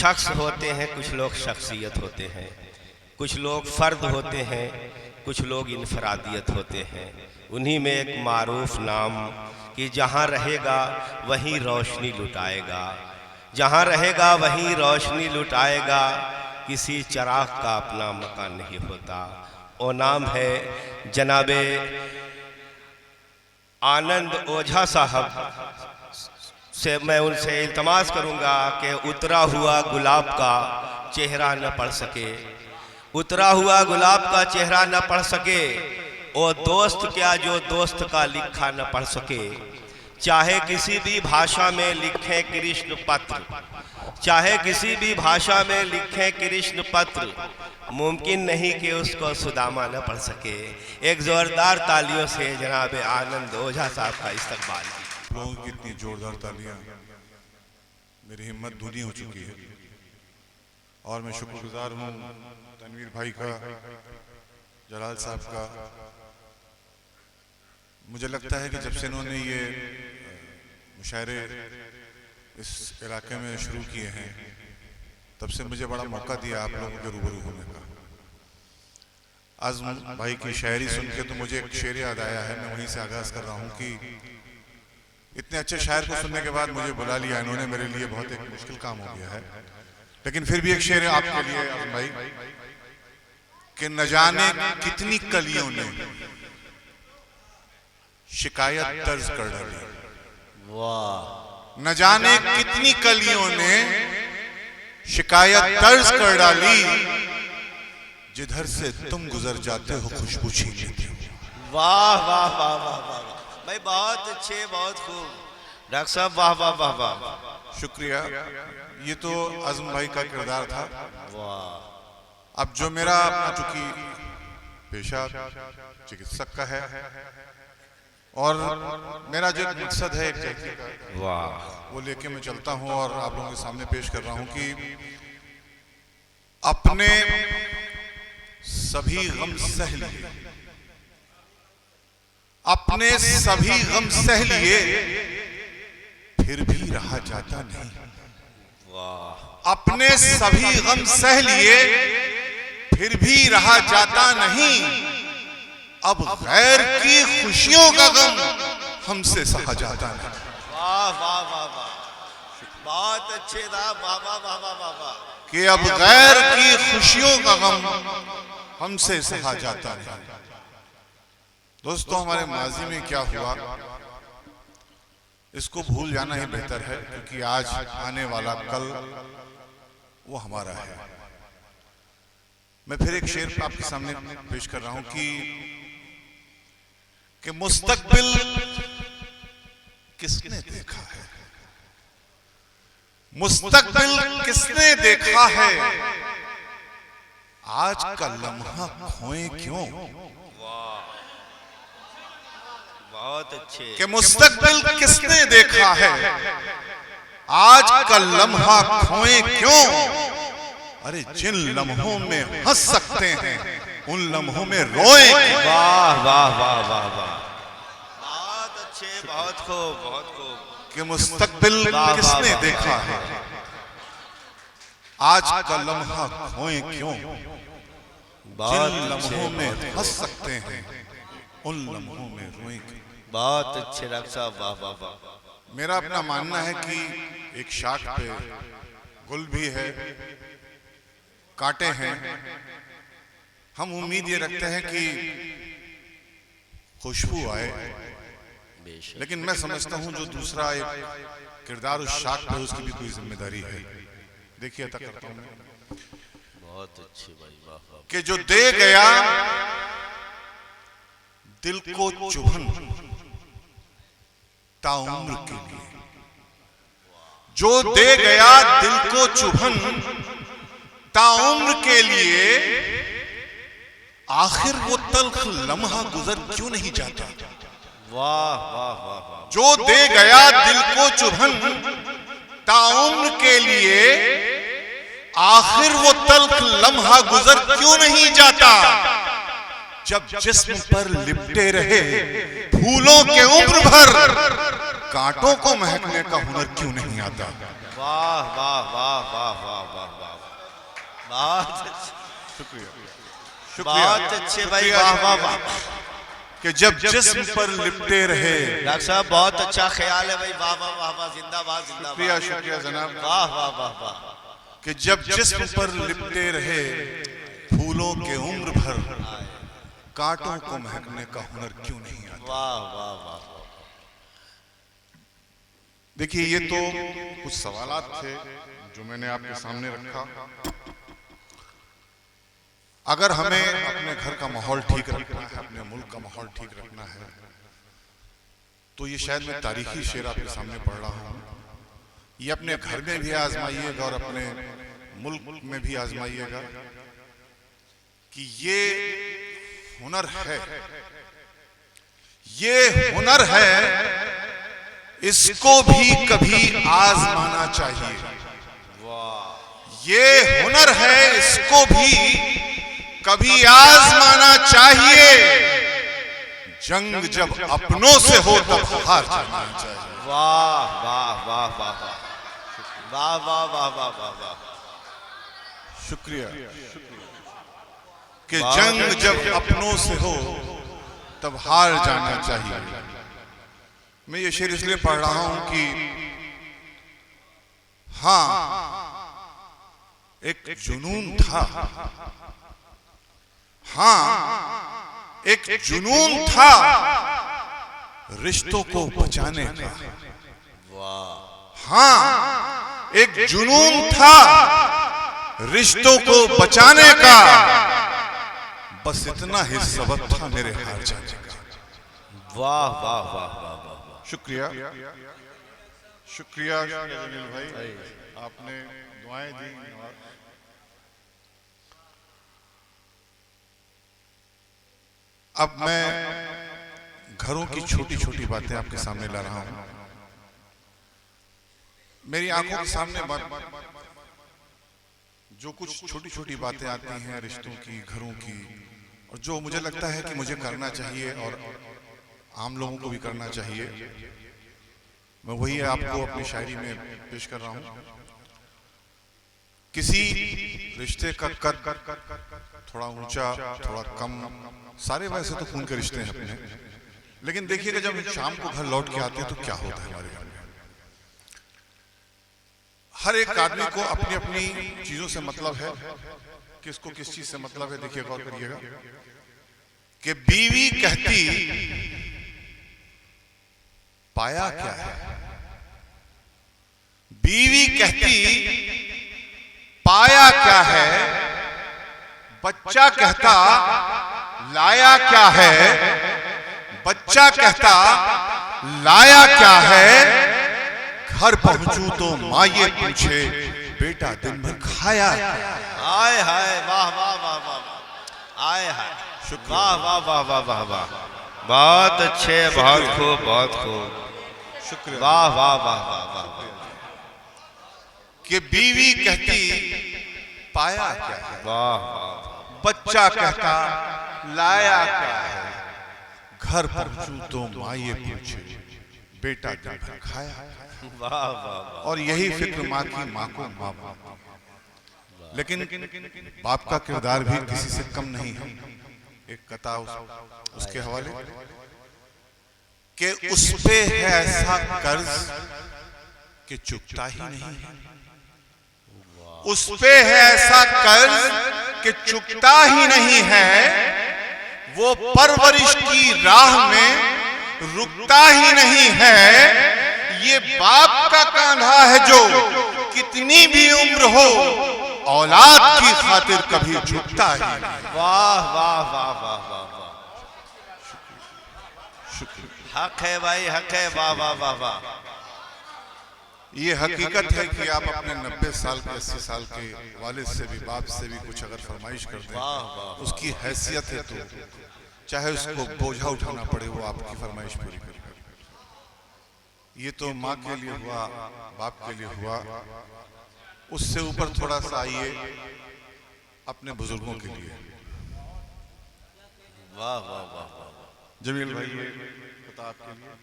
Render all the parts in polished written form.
शख्स होते हैं, कुछ लोग शख्सियत होते हैं, कुछ लोग फ़र्द होते हैं, कुछ लोग इनफरादियत होते हैं। उन्हीं में एक मारूफ नाम कि जहाँ रहेगा वहीं रोशनी लुटाएगा, जहाँ रहेगा वहीं रोशनी लुटाएगा, किसी चिराग का अपना मकान नहीं होता। वो नाम है जनाबे आनंद ओझा साहब से मैं उनसे इल्तमास करूंगा कि उतरा हुआ गुलाब का चेहरा न पढ़ सके, उतरा हुआ गुलाब का चेहरा न पढ़ सके, वो दोस्त क्या जो दोस्त का लिखा न पढ़ सके। चाहे किसी भी भाषा में लिखें कृष्ण पत्र, चाहे किसी भी भाषा में लिखें कृष्ण पत्र, मुमकिन नहीं कि उसको सुदामा न पढ़ सके। एक जोरदार तालियों से जनाब आनंद ओझा साहब का इस्तकबाल। लोगों की इतनी जोरदार तालियां, मेरी हिम्मत दूनी हो चुकी है। और मैं शुक्रगुजार हूँ तनवीर भाई का, जलाल साहब का। मुझे लगता है कि जब से इन्होंने ये मुशायरे इस इलाके में शुरू किए हैं, तब से मुझे बड़ा मौका दिया आप लोगों के रूबरू होने का। आज़म भाई की शायरी सुन के तो मुझे एक शेर याद आया है, मैं वहीं से आगाज़ कर रहा हूँ कि इतने अच्छे शायर को सुनने के बाद मुझे बुला लिया इन्होंने, मेरे लिए बहुत एक मुश्किल काम हो गया है। लेकिन फिर भी एक शेर है आपके लिए आज़म भाई कि न जाने कितनी कलियों ने शिकायत दर्ज कर डाली, वाह। न जाने कितनी कलियों ने शिकायत दर्ज कर डाली, जिधर से तुम गुजर जाते हो खुशबू छीन लेती हो। वाह वाह वाह वाह वाह भाई, बहुत अच्छे, बहुत खूब डॉक्टर साहब, वाह वाह वाह वाह, शुक्रिया। ये तो आज़म भाई का किरदार था। वाह। अब जो मेरा अपना चूंकि पेशा चिकित्सक का है और मेरा जो मकसद है एक वाह, वो लेके मैं चलता हूँ और आप लोगों के सामने पेश कर रहा हूँ कि अपने सभी गम सह लिए, अपने सभी गम सह लिए, फिर भी रहा जाता नहीं। वाह। अपने सभी गम सह लिए, फिर भी रहा जाता नहीं, अब गैर की खुशियों का गम हमसे सहा जाता नहीं। वाह वाह वाह वाह, बहुत अच्छे था, वाह वाह वाह वाह वाह वाह। कि अब गैर की खुशियों का गम हमसे सहा जाता नहीं। दोस्तों, हमारे माजी में क्या हुआ इसको भूल जाना ही बेहतर है, क्योंकि आज आने वाला कल वो हमारा है। मैं फिर एक शेर आपके सामने पेश कर रहा हूं कि मुस्तकबिल किसने देखा है, मुस्तकबिल किसने देखा है, आज का लम्हा खोए क्यों। बहुत अच्छे। कि मुस्तकबिल किसने देखा है, आज का लम्हा खोए क्यों। अरे जिन लम्हों में हंस सकते हैं उन लम्हों में रोए। वाह वाह वाह वाह वाह, बहुत अच्छे, बहुत खूब, बहुत खूब। कि मुस्तकबिल किसने देखा है, आज का लम्हा खोए क्यों। जिन लम्हों में हंस सकते हैं उन लम्हों में रोए क्यों। बहुत अच्छे डॉक्टर साहब, वाह वाह वाह। मेरा अपना मानना है कि एक शाख पे गुल भी है, कांटे हैं। हम उम्मीद ये रखते हैं कि खुशबू आए, लेकिन मैं समझता हूं जो दूसरा एक किरदार उस शाख पे, उसकी भी कोई जिम्मेदारी है। देखिए अता करता हूं मैं। बहुत अच्छे भाई, वाह वाह। कि जो दे गया दिल को चुभन ताउम्र के लिए, जो दे गया दिल को चुभन ताउम्र के लिए, आखिर वो तल्ख लम्हा गुजर क्यों नहीं जाता। वाह वाह वाह वाह। जो दे गया दिल को चुभन ताउम्र के लिए, आखिर वो तल्ख लम्हा गुजर क्यों नहीं जाता। जब जिस्म पर लिपटे रहे फूलों के उम्र भर, कांटों को महकने का हुनर क्यों नहीं आता। वाह वाह वाह वाह वाह वाह वाह, बहुत अच्छे, शुक्रिया बहुत अच्छे भाई, वाह वाह वाह। कि जब जिस्म पर लिपटे रहे। डॉक्टर साहब बहुत अच्छा ख्याल है भाई, वाह वाह वाह वाह, जिंदाबाद शुक्रिया जिंदाबाद, शुक्रिया जनाब। वाह वाह वाह वाह। कि जब जिस्म पर लिपटे रहे फूलों के उम्र भर, कांटों को महकने का हुनर क्यों नहीं आता। वाह वाह वाह। देखिए ये तो कुछ सवालात थे जो मैंने आपके सामने रखा। अगर हमें अपने घर का माहौल ठीक रखना है, अपने मुल्क का माहौल ठीक रखना है, तो ये शायद मैं तारीखी शेर आपके सामने पढ़ रहा हूँ। ये अपने घर में भी आजमाइएगा और अपने मुल्क में भी आजमाइएगा कि ये हुनर है, ये हुनर है, इसको भी कभी आजमाना चाहिए। ये हुनर है, इसको भी कभी आजमाना चाहिए। जंग जब अपनों से हो तब हार जाना चाहिए। वाह वाह वाह वाह वाह वाह वाह वाह वाह वाह वाह। शुक्रिया कि जंग जब अपनों से हो तब हार जाना चाहिए। मैं ये शेर इसलिए पढ़ रहा हूं कि हाँ, एक जुनून था, हाँ एक जुनून था रिश्तों को बचाने का। हाँ एक जुनून था रिश्तों को बचाने का, बस इतना ही सबब था मेरे हार जाने का। वाह वाह वाह वाह वाह। शुक्रिया शुक्रिया जमील भाई, आपने दुआएं दी। अब मैं घरों की छोटी छोटी बातें आपके सामने ला रहा हूं। मेरी आंखों के सामने जो कुछ छोटी छोटी बातें आती हैं रिश्तों की, घरों की, और जो मुझे लगता है कि मुझे करना चाहिए और आम लोगों को भी करना चाहिए, मैं वही आपको अपनी शायरी में पेश कर रहा हूं। किसी रिश्ते का कद थोड़ा ऊंचा, थोड़ा कम, सारे वैसे तो खून के रिश्ते हैं अपने, लेकिन देखिएगा जब शाम को घर लौट के आते हैं तो क्या होता है हमारे घर में। हर एक आदमी को अपनी अपनी चीजों से मतलब है, किसको किस चीज से मतलब है। देखिए गौर करिएगा कि बीवी कहती पाया क्या है, बीवी कहती पाया क्या है, बच्चा कहता लाया क्या है, बच्चा कहता लाया क्या है, घर पहुंचूं तो माँ ये पूछे बेटा दिन भर खाया। हाय हाय वाह वाह वाह वाह, आय हाय, वाह वाह वाह वाह वाह वाह, बहुत अच्छे, बहुत खूब, बहुत खूब, शुक्रिया। वाह वाह वाह वाह वाह वाह। कि बीवी कहती पाया क्या है, वाह वाह, बच्चा कहता लाया क्या है, घर पहुंचूं तो माँ ये पूछे बेटा दिन भर खाया। वाह वाह। और यही फिक्र माँ की, माँ को माँ बाप, लेकिन बाप का किरदार भी किसी से कम नहीं है। एक कथा उसके हवाले कि उस पे है ऐसा कर्ज कि चुकता ही नहीं है, उस पे है ऐसा कर्ज कि चुकता ही नहीं है, वो परवरिश की राह में रुकता ही नहीं है। ये बाप का कान्हा है जो कितनी भी उम्र हो औलाद की खातिर कभी झुकता ही नहीं। वाह वाह वाह वाह वाह वाह, शुक्रिया। हक है भाई, हक है, वाह वाह वाह वाह। ये हकीकत है कि आप अपने 90 साल के 80 साल के वालिद से भी, बाप से भी कुछ अगर फरमाइश कर दें, उसकी हैसियत है तो चाहे उसको बोझा उठाना पड़े वो आपकी फरमाइश पूरी करे। ये तो माँ के लिए हुआ, बाप के लिए हुआ, उससे ऊपर थोड़ा सा आइए अपने बुजुर्गों के लिए। वाह वाह वाह वाह। जमील भाई ये बता आपके लिए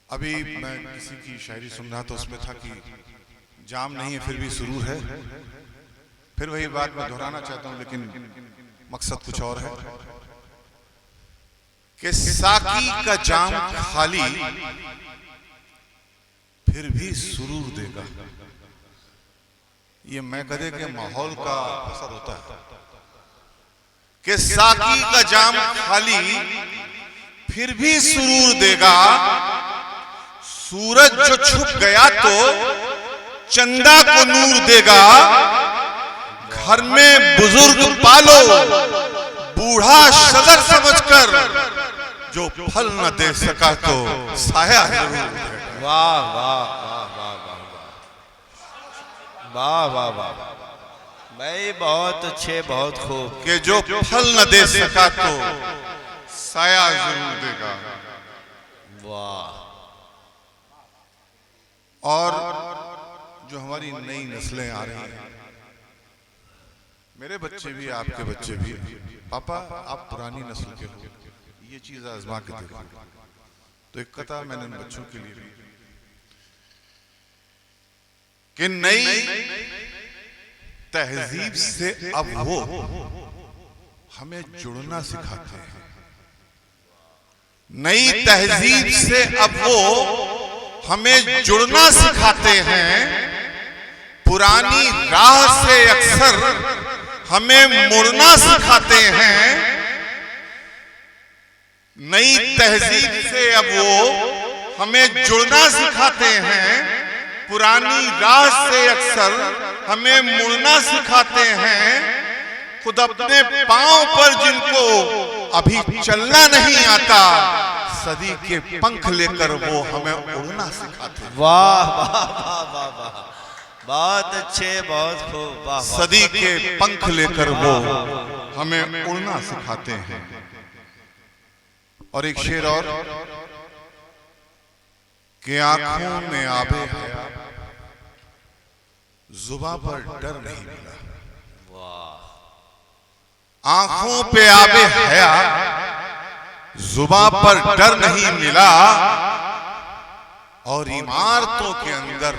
अभी मैं किसी की शायरी सुन रहा था, उसमें था कि जाम नहीं है फिर भी सुरूर है। फिर वही बात मैं दोहराना चाहता हूं, लेकिन मकसद कुछ और है कि साकी का जाम खाली फिर भी सुरूर देगा। ये मैं कदे के माहौल का असर होता है कि साकी का जाम खाली फिर भी सुरूर देगा। सूरज जो छुप गया तो चंदा को नूर देगा। घर में बुजुर्ग पालो बूढ़ा शजर समझकर, जो फल न दे सका तो साया जरूर देगा। वाह वाह वाह वाह वाह वाह वाह वाह वाह, भाई बहुत अच्छे, बहुत खूब। कि जो फल न दे सका तो साया जरूर देगा। वाह। और जो हमारी नई नस्लें आ रही हैं, मेरे बच्चे भी आपके बच्चे भी, पापा आप पुरानी नस्ल के हो, ये चीज आजमा के देखो। तो एक कथा मैंने उन बच्चों के लिए भी कि नई तहजीब से अब वो हमें जुड़ना सिखाते हैं। नई तहजीब से अब वो हमें जुड़ना सिखाते हैं। पुरानी राह से अक्सर हमें मुड़ना सिखाते हैं। नई तहजीब से अब वो हमें जुड़ना सिखाते हैं। पुरानी राह से अक्सर हमें मुड़ना सिखाते हैं। खुद अपने पांव पर जिनको अभी चलना नहीं आता, सदी के पंख लेकर वो हमें उड़ना सिखाते हैं। वाह वाह वाह वाह वाह, बहुत अच्छे, बहुत खूब। वाह। सदी के पंख लेकर वो हमें उड़ना सिखाते हैं। और एक शेर और कि आंखों में आबे हया, जुबां पर डर नहीं मिला। वाह। आंखों पे आबे हया, जुबां पर डर नहीं मिला। और इमारतों के अंदर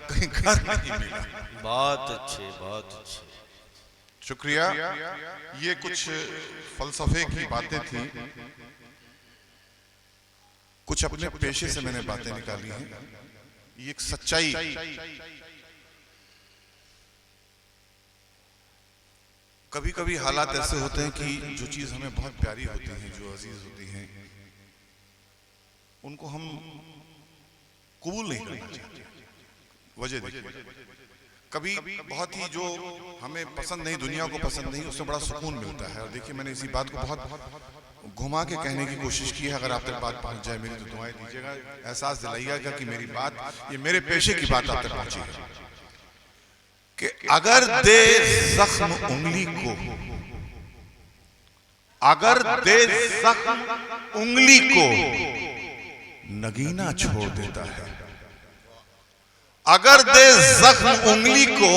कहीं घर नहीं मिला। बहुत अच्छे, बहुत अच्छे। शुक्रिया। ये कुछ फलसफे की बातें थी, कुछ अपने पेशे से मैंने बातें निकाली हैं। ये एक सच्चाई, कभी कभी हालात ऐसे होते हैं कि जो चीज हमें बहुत प्यारी होती है, जो अजीज होती हैं, उनको हम कबूल नहीं करना चाहते। वजह देखिए, कभी बहुत ही जो हमें पसंद नहीं, दुनिया को पसंद नहीं, उसमें बड़ा सुकून मिलता है। और देखिए, मैंने इसी बात को बहुत घुमा के कहने की कोशिश की है। अगर आप तक बात पहुंच जाए मेरी तो दुआएं दीजिएगा, एहसास दिलाइएगा कि मेरी बात, ये मेरे पेशे की बात आप तक पहुंची है। कि अगर दे जख्म उंगली को, अगर दे जख्म उंगली को नगीना छोड़ देता है। अगर दे जख्म उंगली को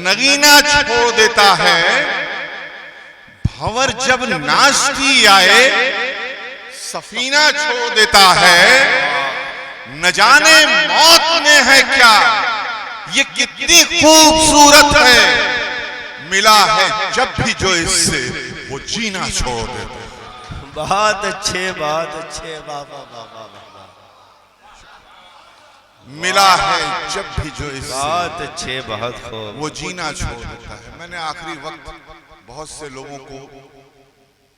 नगीना छोड़ देता है। भंवर जब नाश्ती आए सफीना छोड़ देता है। न जाने मौत में है क्या, ये कितनी खूबसूरत है। मिला है जब भी जो इससे वो जीना छोड़ देता है। बहुत अच्छे, बहुत अच्छे। वाह वाह वाह वाह वाह। मिला है जब भी जो इससे बहुत अच्छे, बहुत खूब। वो जीना छोड़ देता है। मैंने आखिरी वक्त बहुत से लोगों को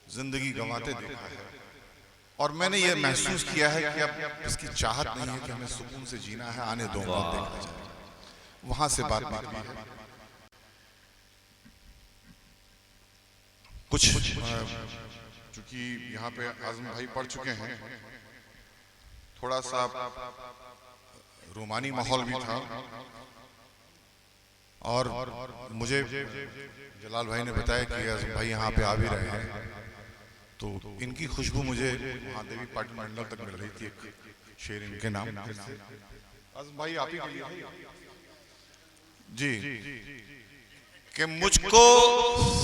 जिंदगी गंवाते देखा है, और मैंने ये महसूस किया है कि अब इसकी चाहत नहीं है कि हमें सुकून से जीना है। आने दो, देखा जाए। वहां से बात निकली है। कुछ चूंकि यहाँ पे आजम भाई पढ़ चुके हैं, थोड़ा सा रूमानी माहौल भी था। और मुझे जलाल भाई ने बताया कि आजम भाई यहाँ पे आ भी रहे हैं, तो इनकी खुशबू मुझे वहाँ देवी पाटन मंडल तक मिल रही थी। एक शेर इनके नाम। आजम भाई आप ही जी, कि मुझको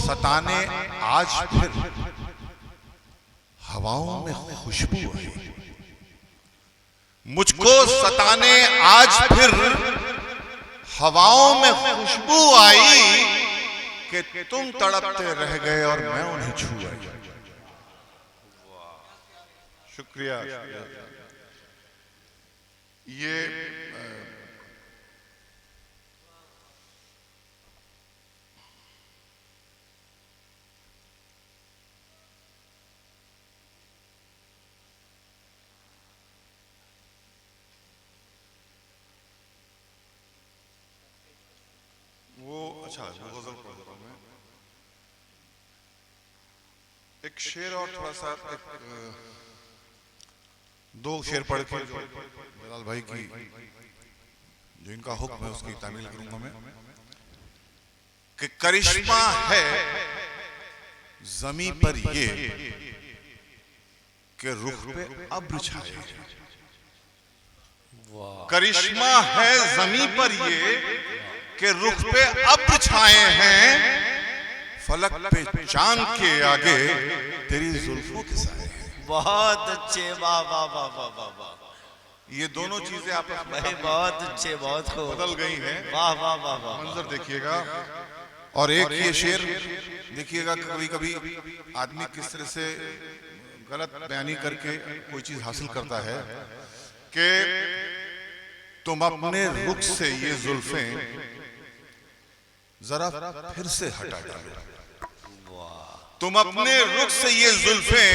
सताने आज फिर हवाओं में खुशबू आई। मुझको सताने आज फिर हवाओं में खुशबू आई कि तुम तड़पते रह गए और मैं उन्हें छू आई। शुक्रिया। ये अच्छा वो गजल पढ़ रहा हूं मैं। एक शेर और थोड़ा सा दो शेर पढ़ के जलाल भाई की जो इनका हुक्म है उसकी तामील करूंगा मैं कि करिश्मा है जमी पर ये कि रुख पे अब्र छाए। करिश्मा है जमी पर ये कि रुख पे अब्र छाए हैं, फलक पे चांद के आगे तेरी जुल्फों के साए हैं। बहुत अच्छे, वाह वाह वाह वाह वाह वाह। ये दोनों चीजें आपस में बहुत अच्छे, बहुत खूब बदल गई हैं। वाह वाह वाह वाह। मंजर देखिएगा। और एक ये शेर देखिएगा कि कभी कभी आदमी किस तरह से गलत बयानी करके कोई चीज हासिल करता है कि तुम अपने रुख से ये जुल्फें जरा फिर से हटा डालो। तुम अपने रुख से ये जुल्फें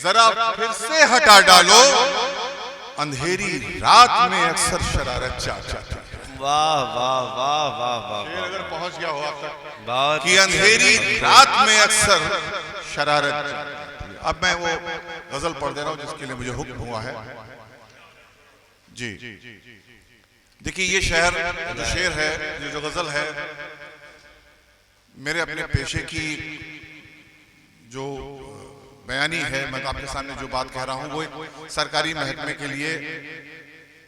जरा फिर से हटा डालो, अंधेरी रात में अक्सर शरारत चाहती है। वाह वाह वाह वाह वाह। अगर पहुंच गया हो आप तक बहुत कि अंधेरी रात में अक्सर शरारत। अब मैं वो गजल पढ़ दे रहा हूं जिसके लिए मुझे हुक्म हुआ है। जी देखिए ये शहर जो शेर है, जो गजल है, मेरे अपने पेशे की जो बयानी है। मैं आपके सामने जो बात कह रहा हूं वो एक सरकारी महकमे के लिए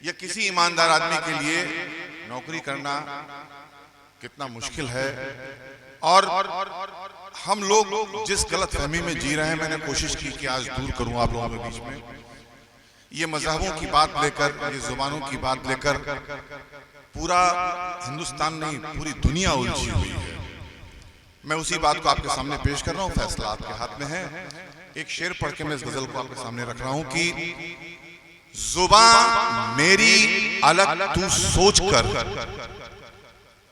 या किसी ईमानदार आदमी के लिए नौकरी करना कितना मुश्किल है। और हम लोग जिस गलतफहमी में जी रहे हैं, मैंने कोशिश की कि आज दूर करूं आप लोगों के बीच में। ये मजहबों की बात लेकर, ये जुबानों की बात लेकर पूरा हिंदुस्तान नहीं पूरी दुनिया उलझी हुई है। मैं उसी बात को आपके सामने पेश कर रहा हूं। फैसला आपके हाथ में है। एक शेर पढ़ के मैं इस गजल को आपके सामने रख रहा हूं कि जुबान मेरी अलग तू सोच कर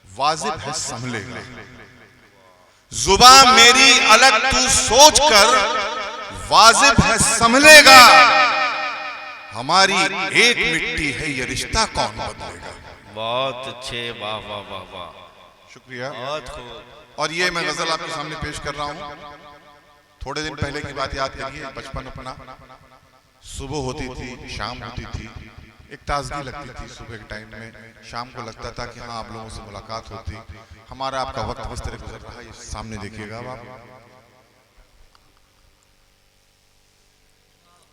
वाजिब है संभलेगा। जुबान मेरी अलग तू सोच कर वाजिब है संभलेगा। हमारी एक मिट्टी है, ये रिश्ता कौन बदलेगा। बहुत अच्छे, वाह वाह वाह वाह। शुक्रिया। बहुत खूब। और ये मैं गजल आपके सामने पेश कर रहा हूं। थोड़े दिन पहले की बात याद करिए। बचपन अपना सुबह होती थी, शाम होती थी, एक ताजगी लगती थी सुबह के टाइम में। शाम को लगता था कि हाँ आप लोगों से मुलाकात होती। हमारा आपका वक्त किस तरह गुजर रहा है ये सामने देखिएगा।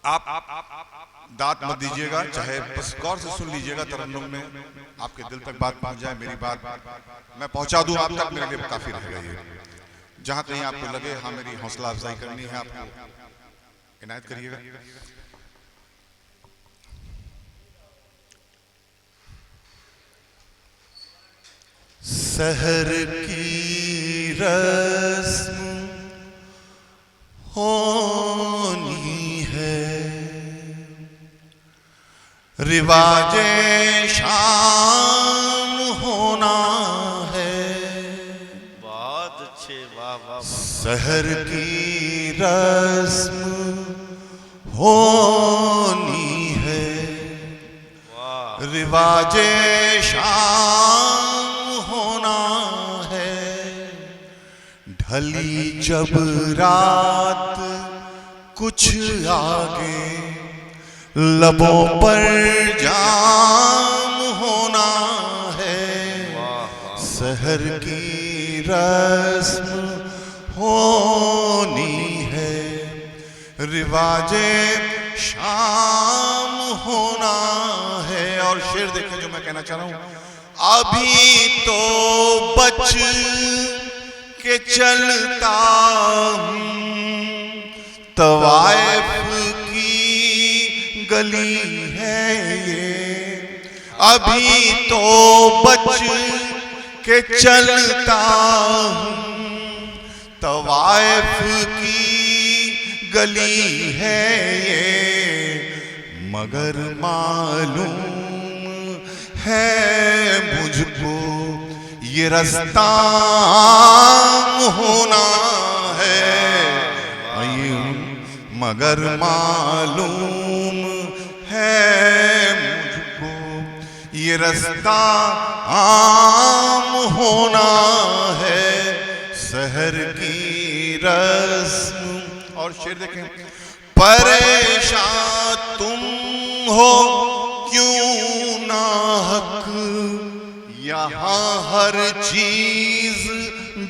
आप दांत मत दीजिएगा, चाहे बस गौर से सुन लीजिएगा। तरन्नुम में आपके दिल तक बात पहुंच जाए, मेरी बात मैं पहुंचा दूं आप तक, मेरे लिए काफी रहेगा ये। जहां कहीं आपको लगे हाँ मेरी हौसला अफजाई करनी है, आपको इनायत करिएगा। सहर की रस्म होनी है, रिवाजे शाम होना है। बहुत अच्छे, वाह वाह। सहर की रस्म होनी है, रिवाजे शाम होना है। ढली जब रात कुछ आगे, लबों पर जाम होना है। सहर की रस्म होनी है, रिवाजे शाम होना है। और शेर देखें जो मैं कहना चाह रहा हूं। अभी तो बच के चलता हूं, तवाइफ की गली है। ये, अभी तो बच के चलता हूँ, तवाइफ की गली है ये, मगर मालूम है मुझको ये रास्ता होना है, मगर मालूम है मुझको ये रास्ता आम होना है, शहर की रस्म। और शेर देखें, परेशान तुम हो क्यों ना हक, यहाँ हर चीज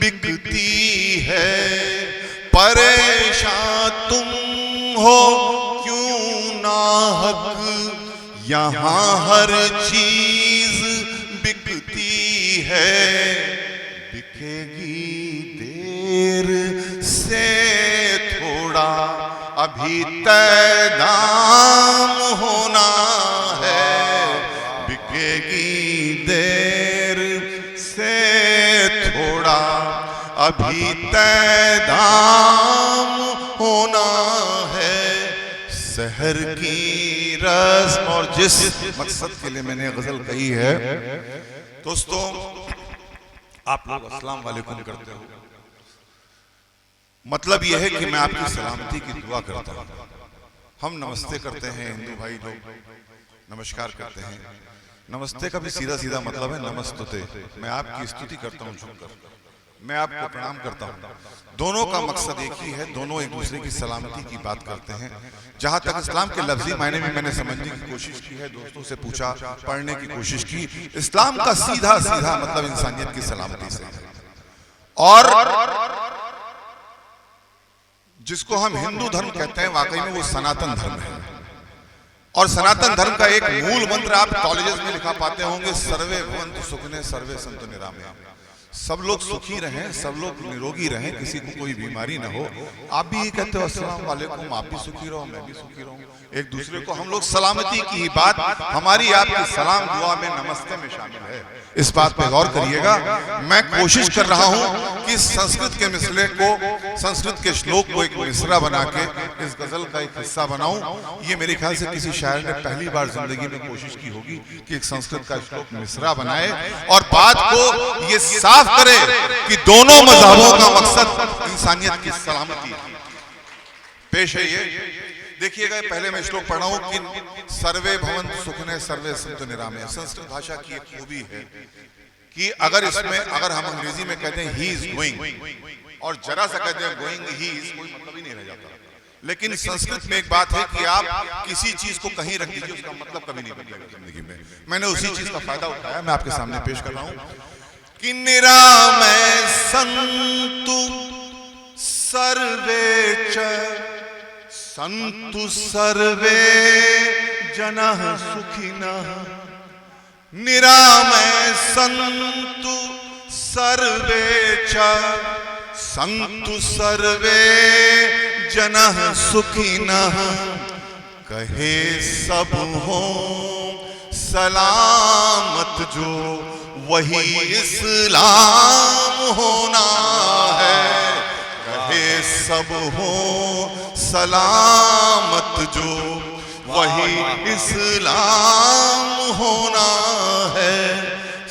बिकती है, परेशान तुम हो क्यों ना हक, यहाँ हर चीज बिकती है, बिकेगी देर से थोड़ा अभी तय दाम होना है, बिकेगी देर से थोड़ा अभी तय दाम होना है, शहर की रस्म। और जिस मकसद के लिए मैंने गजल कही है, दोस्तों आप लोग अस्सलाम वालेकुम करते हो, मतलब यह है कि मैं आपकी सलामती की दुआ करता हूँ। हम नमस्ते करते हैं, हिंदू भाई लोग नमस्कार करते हैं, नमस्ते का भी सीधा सीधा मतलब है नमस्तुते, मैं आपकी स्तुति करता हूँ झुककर, मैं आपको प्रणाम करता हूँ। दोनों का मकसद एक ही है, दोनों एक दूसरे की सलामती की बात करते हैं। जहां तक इस्लाम के लफ्जी मायने में मैंने समझने की कोशिश की है, दोस्तों से पूछा, पढ़ने की कोशिश की, इस्लाम का सीधा सीधा मतलब इंसानियत की सलामती से, और जिसको हम हिंदू धर्म कहते हैं वाकई में वो सनातन धर्म है। और सनातन धर्म का एक मूल मंत्र आप कॉलेजेस में लिखा पाते होंगे, सर्वे भवन्तु सुखिनः सर्वे सन्तु निरामया, सब लोग सुखी रहें, सब लोग निरोगी रहें, किसी को कोई बीमारी ना हो। आप भी ये कहते हो अस्सलाम वालेकुम, आप भी सुखी रहो, मैं भी सुखी रहूं, एक दूसरे को हम लोग सलामती की ही बात, हमारी आपकी सलाम दुआ में नमस्ते में शामिल है, इस बात पे गौर करिएगा। मैं कोशिश कर रहा हूं कि संस्कृत के मिसरे को, संस्कृत के श्लोक को एक मिसरा बना के इस गजल का एक हिस्सा बनाऊं। ये मेरे ख्याल से किसी शायर ने पहली बार जिंदगी में कोशिश की होगी कि एक संस्कृत का श्लोक मिसरा बनाए और बात को ये साफ करे कि दोनों मजहबों का मकसद इंसानियत की सलामती पेश है। ये देखिएगा, पहले मैं श्लोक पढ़ा हूं कि सर्वे भवन्तु सुखिनः सर्वे सन्तु निरामया। संस्कृत भाषा की एक खूबी है कि अगर हम अंग्रेजी में कहते हैं ही इज गोइंग और जरा सा कहते हैं गोइंग ही इज, कोई मतलब ही नहीं रह जाता। लेकिन संस्कृत में एक बात है कि आप किसी चीज को कहीं रख दीजिए, उसका मतलब कभी नहीं बदलेगा जिंदगी में। मैंने उसी चीज का फायदा उठाया, मैं आपके सामने पेश कर रहा हूं कि निरामय सन्तु सर्वे च सन्तु सर्वे जनः सुखिनः, निरामय सन्तु सर्वे च सन्तु सर्वे जनः सुखिनः, कहे सब हो सलामत जो वही इस्लाम होना है, कहे सब हो सलामत जो वही इस्लाम होना है,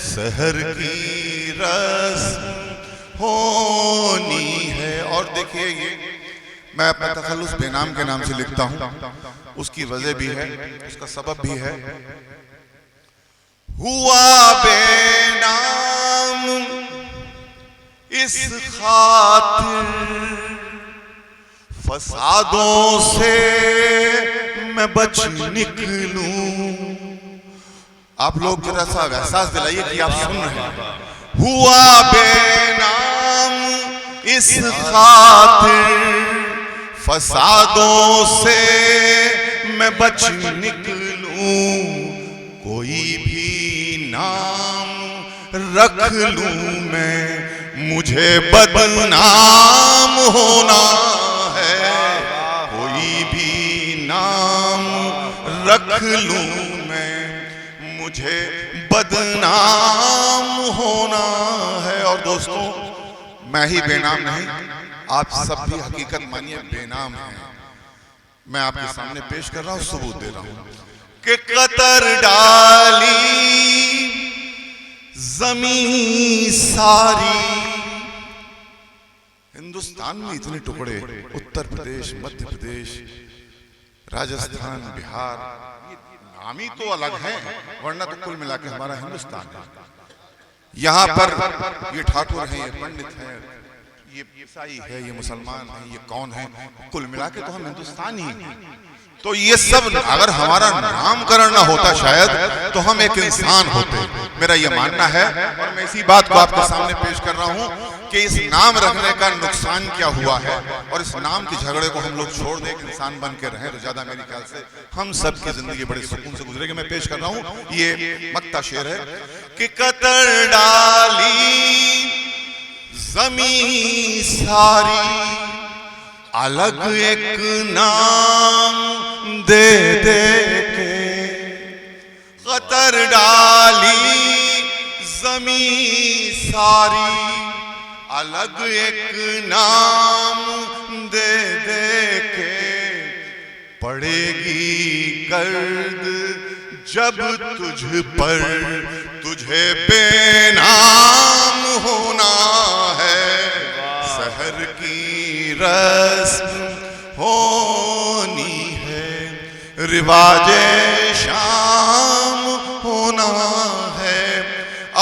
शहर की रस्म होनी है। और देखिए, ये मैं अपना तखल्लुस बेनाम के नाम से लिखता हूं, उसकी वजह भी है, उसका सबब भी है। हुआ बेनाम इस खातिर फसादों से मैं बच निकलूं। आप लोग जरा सा एहसास दिलाइए कि आप सुन रहे हैं। हुआ बेनाम इस खातिर फसादों से मैं बच निकलूं, कोई भी नाम रख लूं मैं, मुझे बदनाम होना है, कोई भी नाम रख लूं मैं, मुझे बदनाम होना है। और दोस्तों, मैं ही बेनाम नहीं, आप सब भी हकीकत मानिए बेनाम हैं। मैं आपके सामने पेश कर रहा हूं, सबूत दे रहा हूं कि कतर डाली जमीन सारी। हिंदुस्तान में इतने टुकड़े, उत्तर प्रदेश, मध्य प्रदेश, राजस्थान, बिहार, नाम ही तो अलग है, वरना तो कुल मिलाकर हमारा हिंदुस्तान है। यहाँ पर ये ठाकुर हैं, ये पंडित हैं, ये ईसाई है, ये मुसलमान है, ये कौन है, कुल मिलाकर तो हम हिंदुस्तानी हैं। तो ये सब अगर हमारा नामकरण ना होता शायद, तो हम एक इंसान होते। मेरा ये मानना है, और मैं इसी बात को आपके सामने पेश कर रहा हूं कि इस नाम रखने का नुकसान क्या हुआ है, और इस नाम के झगड़े को हम लोग छोड़ दें, एक इंसान बन के रहें, तो ज्यादा मेरे ख्याल से हम सब की जिंदगी बड़े सुकून से गुजरेगी। मैं पेश कर रहा हूं, ये मक्ता शेर है कि कतर डाली जमीन सारी, अलग एक नाम दे दे के। कतर डाली जमीन सारी, अलग एक नाम दे दे के। पड़ेगी गर्द जब तुझ पर, तुझे बेनाम होना है। शहर की रस्म होनी है, रिवाजे शाम होना है।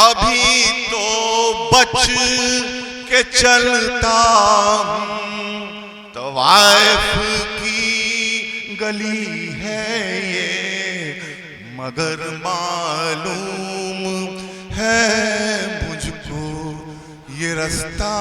अभी तो बच के चलता हूँ, तवाइफ की गली है ये, मगर मालूम है मुझको ये रास्ता